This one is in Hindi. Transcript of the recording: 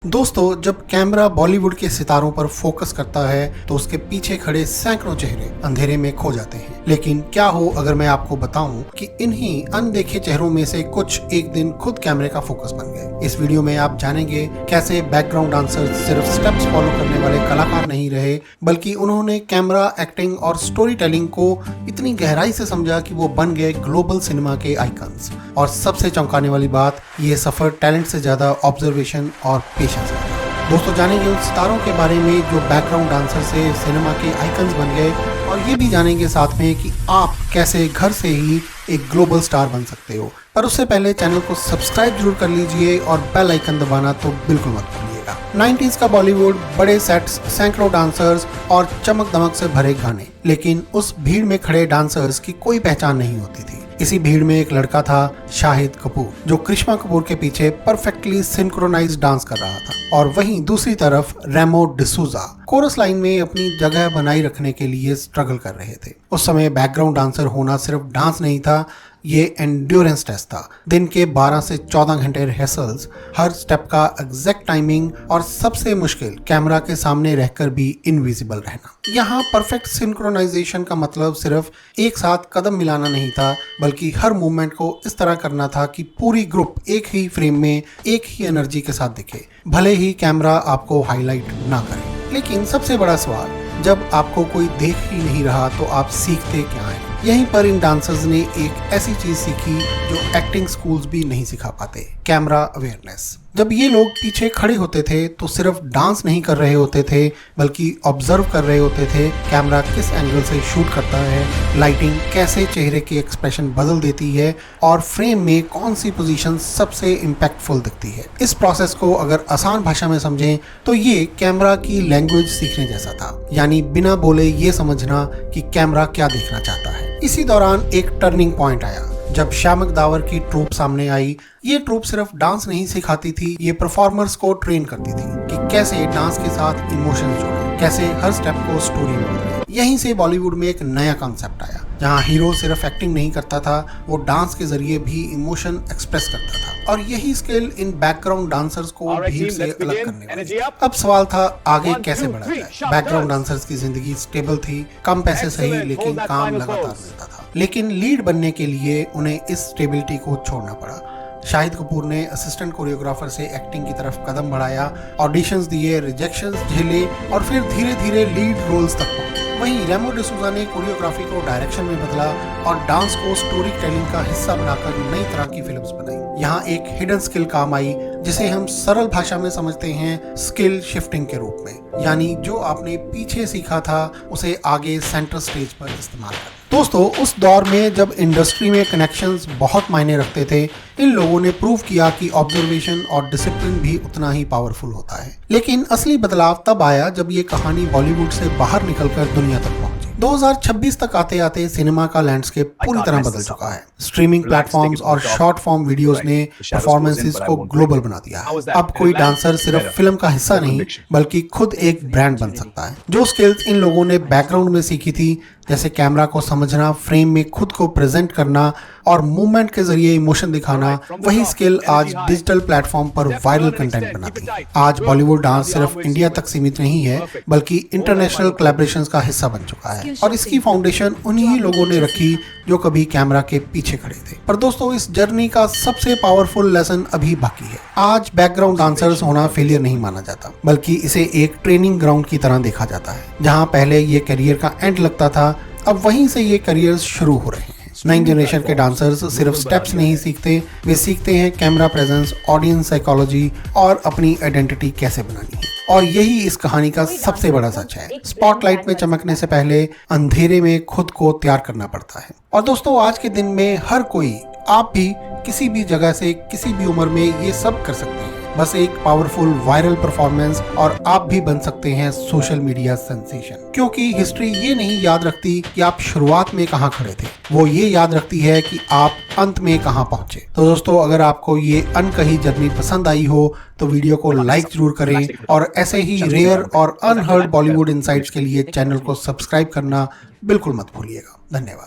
दोस्तों, जब कैमरा बॉलीवुड के सितारों पर फोकस करता है तो उसके पीछे खड़े सैकड़ों चेहरे अंधेरे में खो जाते हैं। लेकिन क्या हो अगर मैं आपको बताऊं कि इन्हीं अनदेखे चेहरों में से कुछ एक दिन खुद कैमरे का फोकस बन गए। इस वीडियो में आप जानेंगे कैसे बैकग्राउंड डांसर्स सिर्फ स्टेप्स फॉलो करने वाले कलाकार नहीं रहे, बल्कि उन्होंने कैमरा, एक्टिंग और स्टोरी टेलिंग को इतनी गहराई से समझा कि वो बन गए ग्लोबल सिनेमा के आइकन्स। और सबसे चौंकाने वाली बात, ये सफर टैलेंट से ज्यादा ऑब्जर्वेशन और पेशेंस है। दोस्तों, जानेंगे उन सितारों के बारे में जो बैकग्राउंड डांसर से सिनेमा के आइकन्स बन गए, और ये भी जानेंगे साथ में कि आप कैसे घर से ही एक ग्लोबल स्टार बन सकते हो। पर उससे पहले चैनल को सब्सक्राइब जरूर कर लीजिए और बेल आइकन दबाना तो बिल्कुल मत भूलिएगा। 90s का बॉलीवुड, बड़े सेट्स, सैकड़ों डांसर्स और चमक दमक से भरे गाने, लेकिन उस भीड़ में खड़े डांसर्स की कोई पहचान नहीं होती थी। इसी भीड़ में एक लड़का था, शाहिद कपूर, जो करिश्मा कपूर के पीछे परफेक्टली सिंक्रोनाइज्ड डांस कर रहा था। और वहीं दूसरी तरफ रेमो डिसूजा कोरस लाइन में अपनी जगह बनाई रखने के लिए स्ट्रगल कर रहे थे। उस समय बैकग्राउंड डांसर होना सिर्फ डांस नहीं था, ये एंड्योरेंस टेस्ट था। दिन के 12 से 14 घंटे रिहर्सल्स, हर स्टेप का एग्जैक्ट टाइमिंग, और सबसे मुश्किल, कैमरा के सामने रहकर भी इनविजिबल रहना। यहाँ परफेक्ट सिंक्रोनाइजेशन का मतलब सिर्फ एक साथ कदम मिलाना नहीं था, बल्कि हर मूवमेंट को इस तरह करना था कि पूरी ग्रुप एक ही फ्रेम में एक ही एनर्जी के साथ दिखे, भले ही कैमरा आपको हाईलाइट ना करे। लेकिन सबसे बड़ा सवाल, जब आपको कोई देख ही नहीं रहा तो आप सीखते क्या हैं? यहीं पर इन डांसर्स ने एक ऐसी चीज सीखी जो एक्टिंग स्कूल्स भी नहीं सिखा पाते, कैमरा अवेयरनेस। जब ये लोग पीछे खड़े होते थे तो सिर्फ डांस नहीं कर रहे होते थे, बल्कि ऑब्जर्व कर रहे होते थे कैमरा किस एंगल से शूट करता है, लाइटिंग कैसे चेहरे की एक्सप्रेशन बदल देती है, और फ्रेम में कौन सी पोजीशन सबसे इम्पैक्टफुल दिखती है। इस प्रोसेस को अगर आसान भाषा में समझें तो ये कैमरा की लैंग्वेज सीखने जैसा था, यानी बिना बोले ये समझना कि कैमरा क्या देखना चाहता है। इसी दौरान एक टर्निंग पॉइंट आया जब श्यामक दावर की ट्रूप सामने आई। ये ट्रूप सिर्फ डांस नहीं सिखाती थी, ये परफॉर्मर्स को ट्रेन करती थी कि कैसे डांस के साथ इमोशंस जोड़ें, कैसे हर स्टेप को स्टोरी में बदलें। यहीं से बॉलीवुड में एक नया कॉन्सेप्ट आया, जहां हीरो सिर्फ एक्टिंग नहीं करता था, वो डांस के जरिए भी इमोशन एक्सप्रेस करता था। और यही स्किल इन बैकग्राउंड डांसर्स को भीड़ से अलग करने वाली। अब सवाल था, आगे कैसे बढ़ा जाए। बैकग्राउंड डांसर्स की जिंदगी स्टेबल थी, कम पैसे सही, लेकिन काम लगातार मिलता था। लेकिन लीड बनने के लिए उन्हें इस स्टेबिलिटी को छोड़ना पड़ा। शाहिद कपूर ने असिस्टेंट कोरियोग्राफर से एक्टिंग की तरफ कदम बढ़ाया, ऑडिशंस दिए, रिजेक्शंस झेले, और फिर धीरे धीरे लीड रोल्स तक पहुंचे। वहीं रेमो डिसूजा ने कोरियोग्राफी को डायरेक्शन में बदला और डांस को स्टोरी टेलिंग का हिस्सा बनाकर नई तरह की फिल्म्स बनाई। यहाँ एक हिडन स्किल काम आई, जिसे हम सरल भाषा में समझते हैं स्किल शिफ्टिंग के रूप में, यानी जो आपने पीछे सीखा था उसे आगे सेंटर स्टेज पर इस्तेमाल करना। दोस्तों, उस दौर में जब इंडस्ट्री में कनेक्शंस बहुत मायने रखते थे, इन लोगों ने प्रूव किया कि ऑब्जर्वेशन और डिसिप्लिन भी उतना ही पावरफुल होता है। लेकिन असली बदलाव तब आया जब ये कहानी बॉलीवुड से बाहर निकलकर दुनिया तक पहुंची। 2026 तक आते आते सिनेमा का लैंडस्केप पूरी तरह बदल चुका है। स्ट्रीमिंग प्लेटफॉर्म्स और शॉर्ट फॉर्म वीडियोस ने परफॉर्मेंसेस को ग्लोबल बना दिया है। अब कोई डांसर सिर्फ फिल्म का हिस्सा नहीं, बल्कि खुद एक ब्रांड बन सकता है। जो स्किल्स इन लोगों ने बैकग्राउंड में सीखी थी, जैसे कैमरा को समझना, फ्रेम में खुद को प्रेजेंट करना और मूवमेंट के जरिए इमोशन दिखाना, वही स्किल आज डिजिटल प्लेटफॉर्म पर वायरल कंटेंट बनाती है। आज बॉलीवुड डांस सिर्फ इंडिया तक सीमित नहीं है, बल्कि इंटरनेशनल कोलैबोरेशंस का हिस्सा बन चुका है। और इसकी फाउंडेशन उन्हीं लोगों ने रखी जो कभी कैमरा के पीछे खड़े थे। पर दोस्तों, इस जर्नी का सबसे पावरफुल लेसन अभी बाकी है। आज बैकग्राउंड डांसर्स होना फेलियर नहीं माना जाता, बल्कि इसे एक ट्रेनिंग ग्राउंड की तरह देखा जाता है। जहां पहले ये करियर का एंड लगता था, अब वहीं से ये करियर्स शुरू हो रहे हैं। नई जनरेशन के डांसर्स सिर्फ स्टेप्स नहीं सीखते, वे सीखते हैं कैमरा प्रेजेंस, ऑडियंस साइकोलॉजी और अपनी आइडेंटिटी कैसे बनानी है। और यही इस कहानी का सबसे बड़ा सच है। स्पॉटलाइट में चमकने से पहले अंधेरे में खुद को तैयार करना पड़ता है। और दोस्तों, आज के दिन में हर कोई, आप भी किसी भी जगह से, किसी भी उम्र में ये सब कर सकते हैं। बस एक पावरफुल वायरल परफॉर्मेंस और आप भी बन सकते हैं सोशल मीडिया सेंसेशन। क्योंकि हिस्ट्री ये नहीं याद रखती कि आप शुरुआत में कहां खड़े थे, वो ये याद रखती है कि आप अंत में कहां पहुंचे। तो दोस्तों, अगर आपको ये अनकही जर्नी पसंद आई हो तो वीडियो को लाइक जरूर करें, और ऐसे ही रेयर और अनहर्ड बॉलीवुड इनसाइट्स के लिए चैनल को सब्सक्राइब करना बिल्कुल मत भूलिएगा। धन्यवाद।